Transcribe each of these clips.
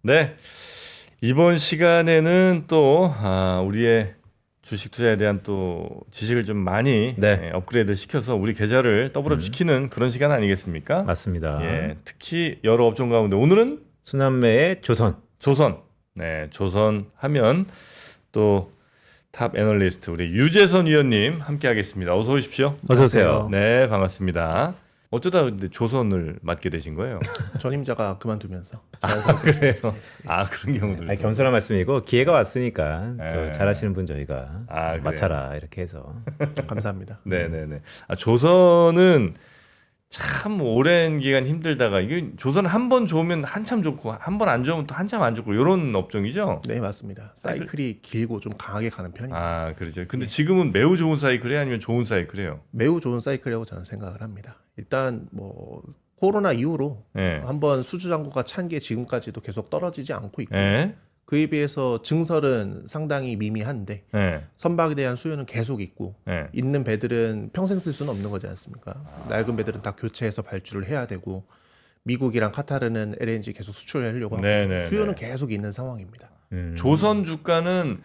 네, 이번 시간에는 또 우리의 주식 투자에 대한 또 지식을 좀 많이 네. 업그레이드 시켜서 우리 계좌를 더블업 시키는 그런 시간 아니겠습니까? 맞습니다. 예, 특히 여러 업종 가운데 오늘은 순환매의 조선. 조선. 네, 조선 하면 또 탑 애널리스트 우리 유재선 위원님 함께 하겠습니다. 어서 오십시오. 어서 오세요. 네, 반갑습니다. 어쩌다 근데 조선을 맡게 되신 거예요? 전임자가 그만두면서 그래서 그런 경우도 아니, 있고. 겸손한 말씀이고 기회가 왔으니까 네. 또 잘하시는 분 저희가 그래요? 맡아라 이렇게 해서. 감사합니다. 네네네. 조선은 참 오랜 기간 힘들다가 이게 조선 한 번 좋으면 한참 좋고 한 번 안 좋으면 또 한참 안 좋고 이런 업종이죠. 네, 맞습니다. 사이클이 길고 좀 강하게 가는 편입니다. 그렇죠. 근데 지금은 매우 좋은 사이클이에요, 아니면 좋은 사이클이에요? 매우 좋은 사이클이라고 저는 생각을 합니다. 일단 뭐 코로나 이후로 예. 한번 수주 잔고가 찬 게 지금까지도 계속 떨어지지 않고 있고 예. 그에 비해서 증설은 상당히 미미한데 예. 선박에 대한 수요는 계속 있고 예. 있는 배들은 평생 쓸 수는 없는 거지 않습니까? 낡은 배들은 다 교체해서 발주를 해야 되고 미국이랑 카타르는 LNG 계속 수출하려고 하고 네네네. 수요는 계속 있는 상황입니다. 조선 주가는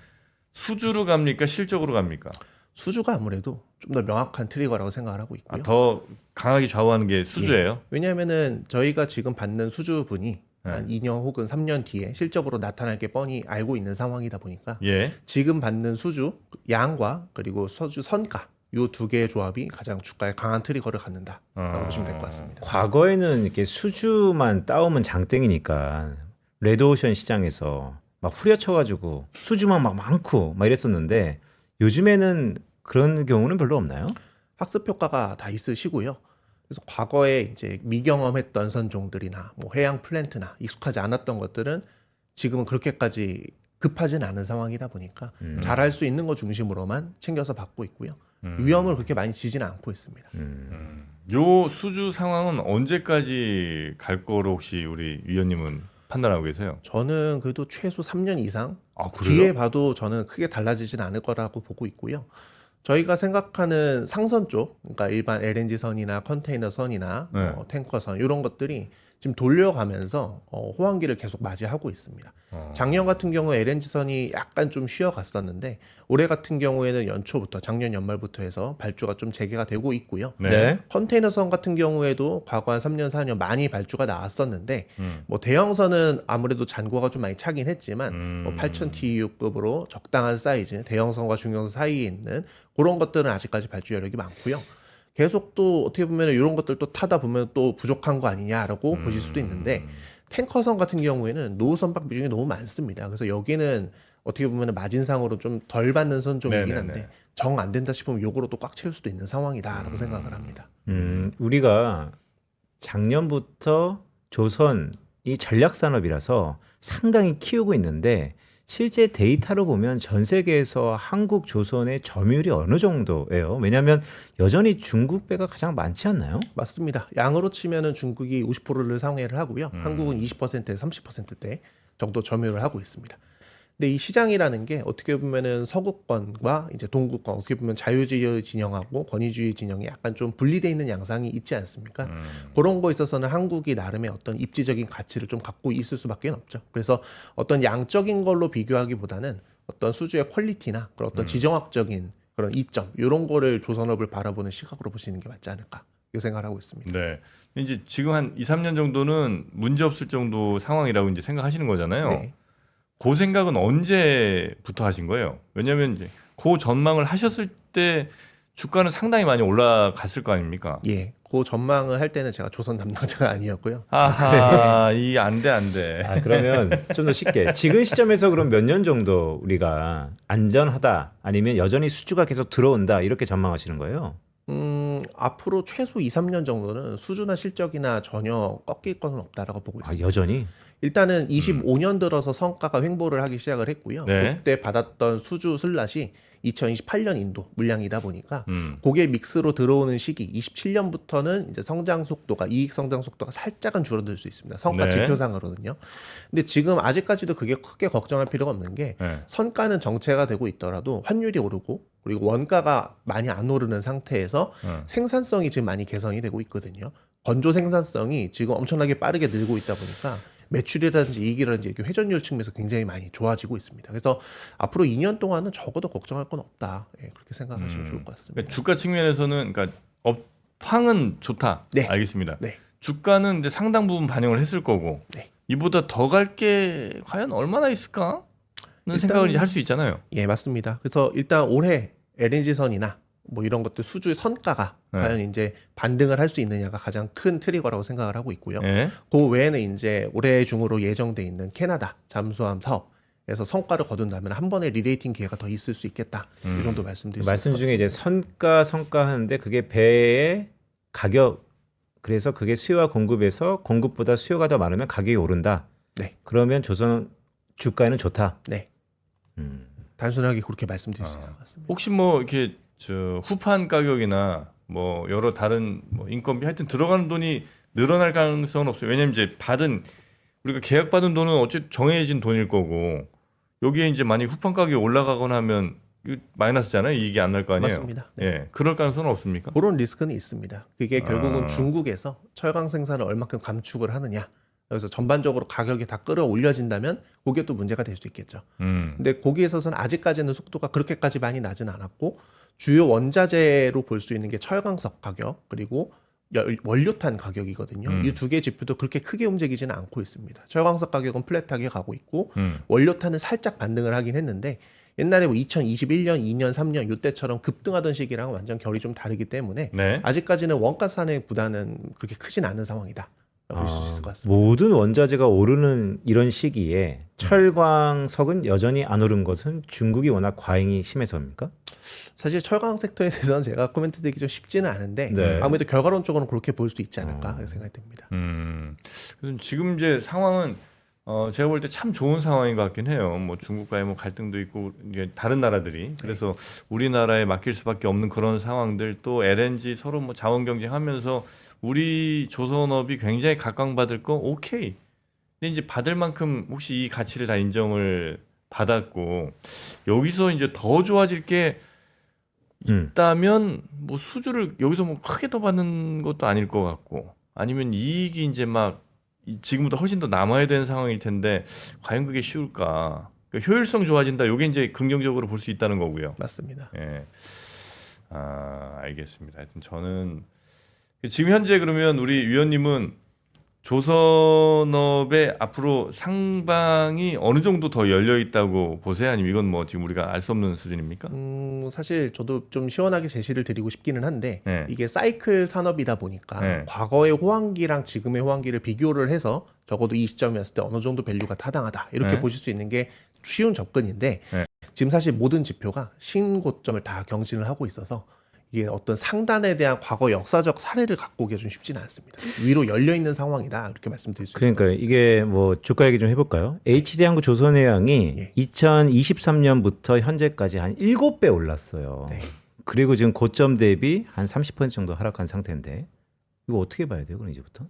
수주로 갑니까, 실적으로 갑니까? 수주가 아무래도 좀 더 명확한 트리거라고 생각을 하고 있고요. 더 강하게 좌우하는 게 수주예요. 왜냐하면은 저희가 지금 받는 수주분이 네. 한 2년 혹은 3년 뒤에 실적으로 나타날 게 뻔히 알고 있는 상황이다 보니까 예. 지금 받는 수주 양과 그리고 수주 선가 요 두 개의 조합이 가장 주가에 강한 트리거를 갖는다라고 보시면 될 것 같습니다. 과거에는 이렇게 수주만 따오면 장땡이니까 레드오션 시장에서 막 후려쳐가지고 수주만 막 많고 막 이랬었는데 요즘에는 그런 경우는 별로 없나요? 학습 효과가 다 있으시고요. 그래서 과거에 이제 미경험했던 선종들이나 뭐 해양 플랜트나 익숙하지 않았던 것들은 지금은 그렇게까지 급하진 않은 상황이다 보니까 잘할 수 있는 것 중심으로만 챙겨서 받고 있고요. 위험을 그렇게 많이 지지는 않고 있습니다. 요 수주 상황은 언제까지 갈 거로 혹시 우리 위원님은 판단하고 계세요? 저는 그래도 최소 3년 이상 그래요? 뒤에 봐도 저는 크게 달라지진 않을 거라고 보고 있고요. 저희가 생각하는 상선 쪽, 그러니까 일반 LNG 선이나 컨테이너 선이나 네. 탱커 선 이런 것들이 지금 돌려가면서 호황기를 계속 맞이하고 있습니다. 작년 같은 경우에 LNG 선이 약간 좀 쉬어갔었는데 올해 같은 경우에는 연초부터 작년 연말부터 해서 발주가 좀 재개가 되고 있고요. 네. 컨테이너 선 같은 경우에도 과거 한 3년 4년 많이 발주가 나왔었는데 뭐 대형선은 아무래도 잔고가 좀 많이 차긴 했지만 뭐 8000TEU급으로 적당한 사이즈 대형선과 중형선 사이에 있는 그런 것들은 아직까지 발주 여력이 많고요. 계속 또 어떻게 보면 이런 것들 또 타다 보면 또 부족한 거 아니냐라고 보실 수도 있는데 탱커선 같은 경우에는 노후 선박 비중이 너무 많습니다. 그래서 여기는 어떻게 보면 마진상으로 좀 덜 받는 선종이긴 네네네. 한데 정 안 된다 싶으면 요거로 또 꽉 채울 수도 있는 상황이다라고 생각을 합니다. 우리가 작년부터 조선이 전략 산업이라서 상당히 키우고 있는데 실제 데이터로 보면 전 세계에서 한국 조선의 점유율이 어느 정도예요? 왜냐하면 여전히 중국 배가 가장 많지 않나요? 맞습니다. 양으로 치면은 중국이 50%를 상회를 하고요. 한국은 20%에서 30%대 정도 점유를 하고 있습니다. 근데 이 시장이라는 게 어떻게 보면은 서구권과 이제 동구권 어떻게 보면 자유주의 진영하고 권위주의 진영이 약간 좀 분리되어 있는 양상이 있지 않습니까? 그런 거에 있어서는 한국이 나름의 어떤 입지적인 가치를 좀 갖고 있을 수밖에 없죠. 그래서 어떤 양적인 걸로 비교하기보다는 어떤 수주의 퀄리티나 그런 어떤 지정학적인 그런 이점 이런 거를 조선업을 바라보는 시각으로 보시는 게 맞지 않을까 이 생각을 하고 있습니다. 네. 이제 지금 한 2, 3년 정도는 문제 없을 정도 상황이라고 이제 생각하시는 거잖아요. 네. 그 생각은 언제부터 하신 거예요? 왜냐하면 이제 그 전망을 하셨을 때 주가는 상당히 많이 올라갔을 거 아닙니까? 예, 그 전망을 할 때는 제가 조선 담당자가 아니었고요. 아하, 이 안 돼. 그러면 좀 더 쉽게 지금 시점에서 그럼 몇 년 정도 우리가 안전하다 아니면 여전히 수주가 계속 들어온다 이렇게 전망하시는 거예요? 앞으로 최소 2, 3년 정도는 수주나 실적이나 전혀 꺾일 건 없다라고 보고 있습니다. 여전히? 일단은 25년 들어서 성과가 횡보를 하기 시작을 했고요. 네. 그때 받았던 수주 슬롯이 2028년 인도 물량이다 보니까 그게 믹스로 들어오는 시기 27년부터는 이제 성장 속도가 이익 성장 속도가 살짝은 줄어들 수 있습니다. 성과 네. 지표상으로는요. 근데 지금 아직까지도 그게 크게 걱정할 필요가 없는 게 네. 선가는 정체가 되고 있더라도 환율이 오르고 그리고 원가가 많이 안 오르는 상태에서 생산성이 지금 많이 개선이 되고 있거든요. 건조 생산성이 지금 엄청나게 빠르게 늘고 있다 보니까 매출이라든지 이익이라든지 이렇게 회전율 측면에서 굉장히 많이 좋아지고 있습니다. 그래서 앞으로 2년 동안은 적어도 걱정할 건 없다. 예, 그렇게 생각하시면 좋을 것 같습니다. 그러니까 주가 측면에서는 그러니까 업황은 좋다. 네. 알겠습니다. 네. 주가는 이제 상당 부분 반영을 했을 거고 네. 이보다 더 갈 게 과연 얼마나 있을까? 는 일단은- 생각을 이제 할 수 있잖아요. 예, 맞습니다. 그래서 일단 올해 LNG선이나 뭐 이런 것들 수주의 선가가 네. 과연 이제 반등을 할 수 있느냐가 가장 큰 트리거라고 생각을 하고 있고요. 예. 그 외에는 이제 올해 중으로 예정돼 있는 캐나다 잠수함 사업에서 성과를 거둔다면 한 번의 리레이팅 기회가 더 있을 수 있겠다. 이 정도 말씀드릴 수 말씀 있을 것 중에 이제 성과 하는데 그게 배의 가격 그래서 그게 수요와 공급에서 공급보다 수요가 더 많으면 가격이 오른다. 네. 그러면 조선 주가에는 좋다. 네. 음. 단순하게 그렇게 말씀드릴 수 있을 것 같습니다. 혹시 뭐 이렇게 저 후판 가격이나 뭐 여러 다른 뭐 인건비 하여튼 들어가는 돈이 늘어날 가능성은 없어요. 왜냐면 이제 우리가 계약 받은 돈은 어쨌든 정해진 돈일 거고 여기에 이제 만약 후판 가격이 올라가거나 하면 이거 마이너스잖아요. 이익이 안 날 거 아니에요. 맞습니다. 네. 예. 그럴 가능성은 없습니까? 그런 리스크는 있습니다. 그게 결국은 아. 중국에서 철강 생산을 얼마큼 감축을 하느냐. 그래서 전반적으로 가격이 다 끌어올려진다면 그게 또 문제가 될 수 있겠죠. 근데 거기에 있어서는 아직까지는 속도가 그렇게까지 많이 나진 않았고 주요 원자재로 볼 수 있는 게 철강석 가격 그리고 원료탄 가격이거든요. 이 두 개 지표도 그렇게 크게 움직이지는 않고 있습니다. 철강석 가격은 플랫하게 가고 있고 원료탄은 살짝 반등을 하긴 했는데 옛날에 뭐 2021년, 2년, 3년 이때처럼 급등하던 시기랑 완전 결이 좀 다르기 때문에 네. 아직까지는 원가 산의 부담은 그렇게 크진 않은 상황이다. 라고 볼 수 있을 것 같습니다. 모든 원자재가 오르는 이런 시기에 철광석은 여전히 안 오른 것은 중국이 워낙 과잉이 심해서입니까? 사실 철강 섹터에 대해서는 제가 코멘트 드리기 좀 쉽지는 않은데 네. 아무래도 결과론적으로는 그렇게 볼 수 있지 않을까 생각이 듭니다. 그래서 지금 이제 상황은 제가 볼 때 참 좋은 상황인 것 같긴 해요. 뭐 중국과의 뭐 갈등도 있고 이게 다른 나라들이 그래서 우리나라에 맡길 수밖에 없는 그런 상황들 또 LNG 서로 뭐 자원 경쟁하면서 우리 조선업이 굉장히 각광받을 거 오케이. 근데 이제 받을 만큼 혹시 이 가치를 다 인정을 받았고 여기서 이제 더 좋아질 게 있다면 뭐 수주를 여기서 뭐 크게 더 받는 것도 아닐 것 같고 아니면 이익이 이제 막 지금보다 훨씬 더 남아야 되는 상황일 텐데 과연 그게 쉬울까? 그러니까 효율성 좋아진다. 이게 이제 긍정적으로 볼 수 있다는 거고요. 맞습니다. 예. 알겠습니다. 하여튼 저는 지금 현재 그러면 우리 위원님은 조선업의 앞으로 상방이 어느 정도 더 열려 있다고 보세요? 아니면 이건 뭐 지금 우리가 알 수 없는 수준입니까? 사실 저도 좀 시원하게 제시를 드리고 싶기는 한데 네. 이게 사이클 산업이다 보니까 네. 과거의 호황기랑 지금의 호황기를 비교를 해서 적어도 이 시점이었을 때 어느 정도 밸류가 타당하다 이렇게 네. 보실 수 있는 게 쉬운 접근인데 네. 지금 사실 모든 지표가 신고점을 다 경신을 하고 있어서 이게 어떤 상단에 대한 과거 역사적 사례를 갖고 오기가 좀 쉽지는 않습니다. 위로 열려 있는 상황이다 이렇게 말씀드릴 수 있을 것 그러니까 같습니다. 이게 뭐 주가 얘기 좀 해볼까요? HD항구 조선해양이 예. 2023년부터 현재까지 한 7배 올랐어요. 네. 그리고 지금 고점 대비 한 30% 정도 하락한 상태인데 이거 어떻게 봐야 돼요? 그럼 이제부터?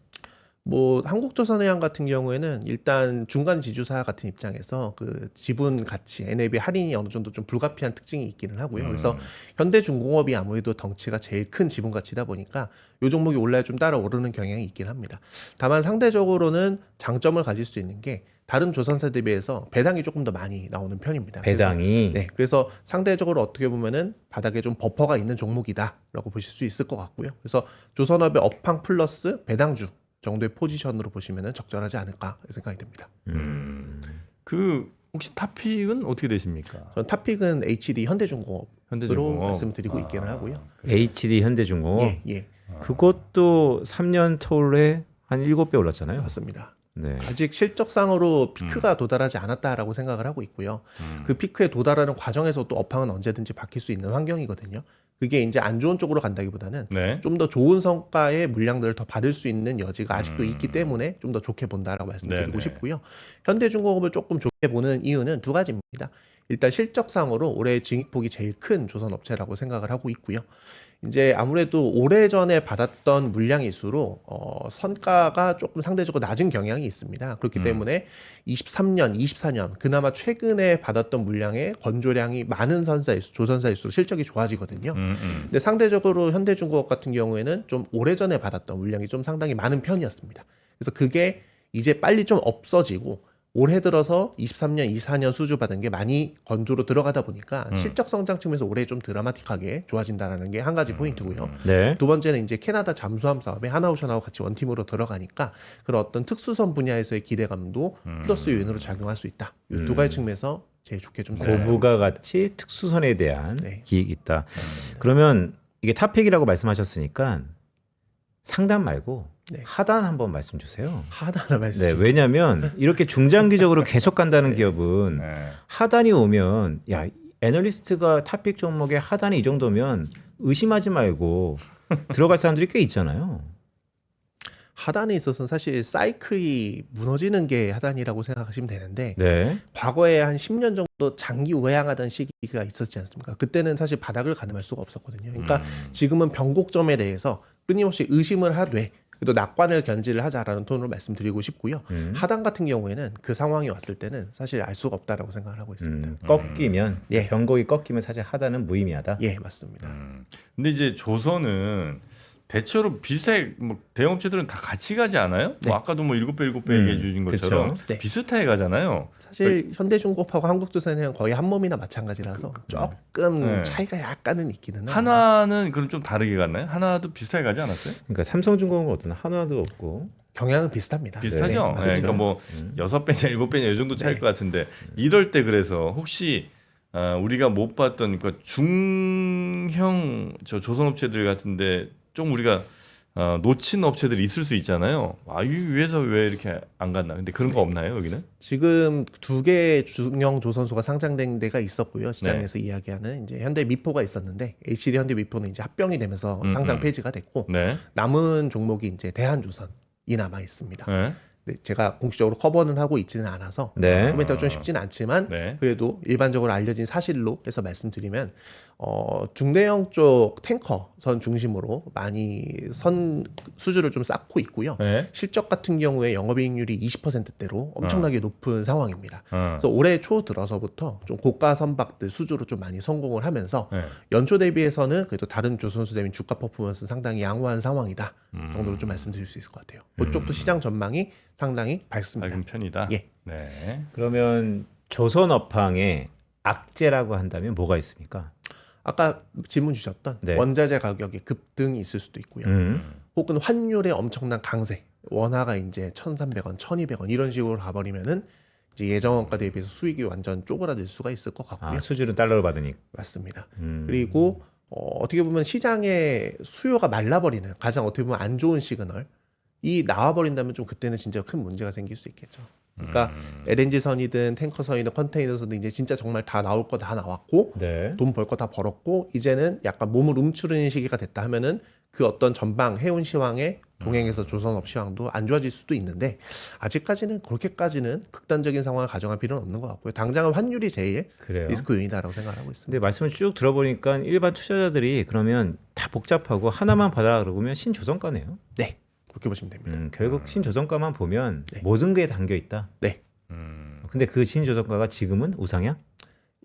뭐 한국조선해양 같은 경우에는 일단 중간 지주사 같은 입장에서 그 지분 가치 NAV 할인이 어느 정도 좀 불가피한 특징이 있기는 하고요. 그래서 현대중공업이 아무래도 덩치가 제일 큰 지분 가치다 보니까 이 종목이 올라야 좀 따라 오르는 경향이 있긴 합니다. 다만 상대적으로는 장점을 가질 수 있는 게 다른 조선사 대비해서 배당이 조금 더 많이 나오는 편입니다. 배당이 네, 그래서 상대적으로 어떻게 보면은 바닥에 좀 버퍼가 있는 종목이다라고 보실 수 있을 것 같고요. 그래서 조선업의 업황 플러스 배당주 정도의 포지션으로 보시면 적절하지 않을까 생각이 듭니다. 그 혹시 탑픽은 어떻게 되십니까? 전 탑픽은 HD 현대중공업으로 현대중공업. 말씀드리고 있기는 하고요. HD 현대중공업 예, 예, 그것도 3년 터울에 한 7배 올랐잖아요. 맞습니다. 네. 아직 실적상으로 피크가 도달하지 않았다라고 생각을 하고 있고요. 그 피크에 도달하는 과정에서 또 업황은 언제든지 바뀔 수 있는 환경이거든요. 그게 이제 안 좋은 쪽으로 간다기보다는 네. 좀 더 좋은 성과의 물량들을 더 받을 수 있는 여지가 아직도 있기 때문에 좀 더 좋게 본다라고 말씀드리고 네네. 싶고요. 현대중공업을 조금 좋게 보는 이유는 두 가지입니다. 일단 실적상으로 올해 증익폭이 제일 큰 조선업체라고 생각을 하고 있고요. 이제 아무래도 오래전에 받았던 물량일수록 선가가 조금 상대적으로 낮은 경향이 있습니다. 그렇기 때문에 23년, 24년 그나마 최근에 받았던 물량의 건조량이 많은 조선사일수록 실적이 좋아지거든요. 근데 상대적으로 현대중공업 같은 경우에는 좀 오래전에 받았던 물량이 좀 상당히 많은 편이었습니다. 그래서 그게 이제 빨리 좀 없어지고 올해 들어서 23년, 24년 수주 받은 게 많이 건조로 들어가다 보니까 실적 성장 측면에서 올해 좀 드라마틱하게 좋아진다라는 게 한 가지 포인트고요. 네. 두 번째는 이제 캐나다 잠수함 사업에 하나오션하고 같이 원팀으로 들어가니까 그런 어떤 특수선 분야에서의 기대감도 플러스 요인으로 작용할 수 있다. 이 두 가지 측면에서 제일 좋게 좀 생각합니다. 고부가 같이 특수선에 대한 네. 기획이 있다. 그러면 이게 탑픽이라고 말씀하셨으니까 상단 말고 네. 하단 한번 말씀 주세요. 하나하나 말씀. 네, 왜냐하면 이렇게 중장기적으로 계속 간다는 기업은 네. 하단이 오면 야 애널리스트가 탑픽 종목에 하단이 이 정도면 의심하지 말고 들어갈 사람들이 꽤 있잖아요. 하단에 있어서는 사실 사이클이 무너지는 게 하단이라고 생각하시면 되는데 네, 과거에 한 10년 정도 장기 우량하던 시기가 있었지 않습니까? 그때는 사실 바닥을 가늠할 수가 없었거든요. 그러니까 지금은 변곡점에 대해서 끊임없이 의심을 하되 그래도 낙관을 견지를 하자라는 톤으로 말씀드리고 싶고요. 하단 같은 경우에는 그 상황이 왔을 때는 사실 알 수가 없다라고 생각을 하고 있습니다. 꺾이면 예. 변곡이 꺾이면 사실 하단은 무의미하다. 예, 맞습니다. 근데 이제 조선은 대체로 비슷하게 뭐 대형업체들은 다 같이 가지 않아요? 네. 뭐 아까도 뭐 7배 얘기해 주신 것처럼 그쵸. 네. 비슷하게 가잖아요. 사실 현대중공업하고 한국조선은 거의 한 몸이나 마찬가지라서 조금 네. 차이가 약간은 있기는 해요. 하나는 그럼 좀 다르게 갔나요? 하나도 비슷하게 가지 않았어요? 그러니까 삼성중공업은 어떤 하나도 없고 경향은 비슷합니다. 비슷하죠. 네, 네, 맞습니다. 그러니까 뭐 6배냐 7배냐 이 정도 차일 네. 것 같은데 이럴 때 그래서 혹시 우리가 못 봤던 그 중형 저 조선업체들 같은데 좀 우리가 놓친 업체들이 있을 수 있잖아요. 이 위에서 왜 이렇게 안 갔나? 근데 그런 거 없나요 여기는? 지금 두 개의 중형 조선소가 상장된 데가 있었고요. 시장에서 네. 이야기하는 이제 현대 미포가 있었는데 HD 현대 미포는 이제 합병이 되면서 상장 폐지가 됐고 네. 남은 종목이 이제 대한조선이 남아 있습니다. 네. 네, 제가 공식적으로 커버는 하고 있지는 않아서 네. 코멘트가 좀 쉽지는 않지만 네. 그래도 일반적으로 알려진 사실로 해서 말씀드리면 중대형 쪽 탱커선 중심으로 많이 선 수주를 좀 쌓고 있고요. 네. 실적 같은 경우에 영업이익률이 20%대로 엄청나게 높은 상황입니다. 그래서 올해 초 들어서부터 좀 고가 선박들 수주로 좀 많이 성공을 하면서 네. 연초 대비해서는 그래도 다른 조선소 대비 주가 퍼포먼스 상당히 양호한 상황이다 정도로 좀 말씀드릴 수 있을 것 같아요. 그쪽도 시장 전망이 상당히 밝습니다. 밝은 편이다. 예. 네. 그러면 조선업황에 악재라고 한다면 뭐가 있습니까? 아까 질문 주셨던 네. 원자재 가격의 급등이 있을 수도 있고요. 혹은 환율의 엄청난 강세. 원화가 이제 1,300원, 1,200원 이런 식으로 가버리면은 이제 예정원가 대비해서 수익이 완전 쪼그라들 수가 있을 것 같고요. 수주는 달러로 받으니까. 맞습니다. 그리고 어떻게 보면 시장의 수요가 말라버리는 가장 어떻게 보면 안 좋은 시그널이 나와버린다면 좀 그때는 진짜 큰 문제가 생길 수 있겠죠. 그러니까 LNG선이든 탱커선이든 컨테이너선이든 이제 진짜 정말 다 나올 거 다 나왔고 네. 돈 벌 거 다 벌었고 이제는 약간 몸을 움츠르는 시기가 됐다 하면은 그 어떤 전방 해운 시황에 동행해서 조선업 시황도 안 좋아질 수도 있는데 아직까지는 그렇게까지는 극단적인 상황을 가정할 필요는 없는 것 같고요. 당장은 환율이 제일 그래요. 리스크 요인이다라고 생각하고 있습니다. 근데 말씀을 쭉 들어보니까 일반 투자자들이 그러면 다 복잡하고 하나만 받아 그러면 신조선가네요. 네, 그렇게 보시면 됩니다. 결국 신조선가만 보면 네. 모든 게 담겨 있다. 네, 근데 그 신조선가가 지금은 우상향?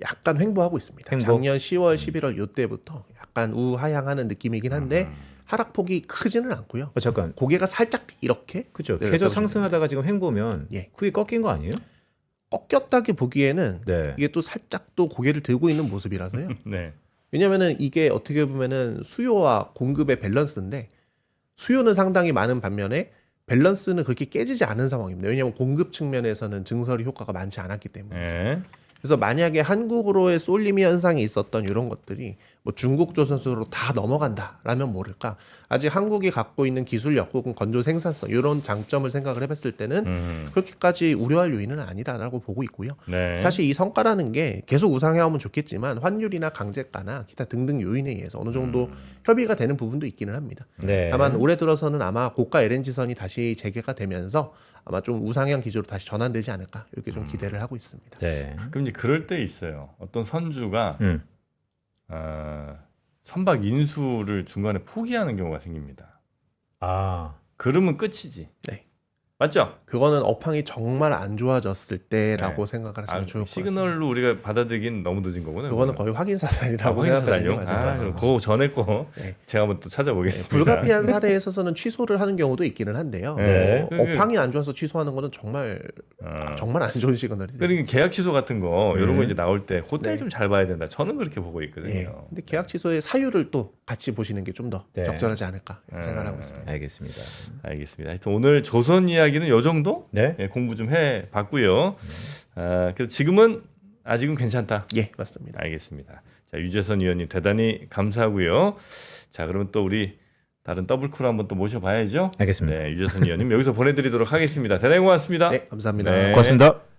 약간 횡보하고 있습니다. 횡보? 작년 10월, 11월 요때부터 약간 우하향하는 느낌이긴 한데 하락폭이 크지는 않고요. 잠깐. 고개가 살짝 이렇게 그렇죠. 네, 계속 그렇죠. 상승하다가 지금 횡보면 예. 그게 꺾인 거 아니에요? 꺾였다기 보기에는 네. 이게 또 살짝 또 고개를 들고 있는 모습이라서요. 네. 왜냐면은 이게 어떻게 보면은 수요와 공급의 밸런스인데 수요는 상당히 많은 반면에 밸런스는 그렇게 깨지지 않은 상황입니다. 왜냐하면 공급 측면에서는 증설이 효과가 많지 않았기 때문에. 네. 그래서 만약에 한국으로의 쏠림이 현상이 있었던 이런 것들이 뭐 중국 조선소로 다 넘어간다라면 모를까. 아직 한국이 갖고 있는 기술력 혹은 건조 생산성 이런 장점을 생각을 해봤을 때는 그렇게까지 우려할 요인은 아니다라고 보고 있고요. 네. 사실 이 성과라는 게 계속 우상향하면 좋겠지만 환율이나 강제가나 기타 등등 요인에 의해서 어느 정도 협의가 되는 부분도 있기는 합니다. 네. 다만 올해 들어서는 아마 고가 LNG선이 다시 재개가 되면서 아마 좀 우상향 기조로 다시 전환되지 않을까 이렇게 좀 기대를 하고 있습니다. 네. 그럼 이제 그럴 때 있어요. 어떤 선주가 음. 선박 인수를 중간에 포기하는 경우가 생깁니다. 아. 그러면 끝이지. 네. 맞죠? 그거는 업황이 정말 안 좋아졌을 때라고 생각을 하시면 좋을 것 같습니다. 시그널로 우리가 받아들이긴 너무 늦은 거구나. 그거는 거의 확인 사살이라고 생각하시는 게 맞을 것 같습니다. 그 전에 거 네. 제가 한번 또 찾아보겠습니다. 불가피한 사례에 있어서는 취소를 하는 경우도 있기는 한데요. 네. 업황이 안 좋아서 취소하는 거는 정말 정말 안 좋은 시그널이 돼요. 그러니까 계약 취소 같은 거 이런 거 이제 나올 때 호텔 네. 좀 잘 봐야 된다. 저는 그렇게 보고 있거든요. 예. 근데 계약 취소의 사유를 또 같이 보시는 게 좀 더 네. 적절하지 않을까 생각을 하고 있습니다. 알겠습니다. 알겠습니다. 하여튼 오늘 조선 이야기는 요 정도 네. 예, 공부 좀 해봤고요. 그래서 지금은 아직은 괜찮다. 예, 맞습니다. 알겠습니다. 자, 유재선 의원님 대단히 감사하고요. 자, 그러면 또 우리 다른 더블크루 한번 또 모셔봐야죠. 알겠습니다. 네, 유재선 의원님 여기서 보내드리도록 하겠습니다. 대단히 고맙습니다. 네, 감사합니다. 네. 고맙습니다.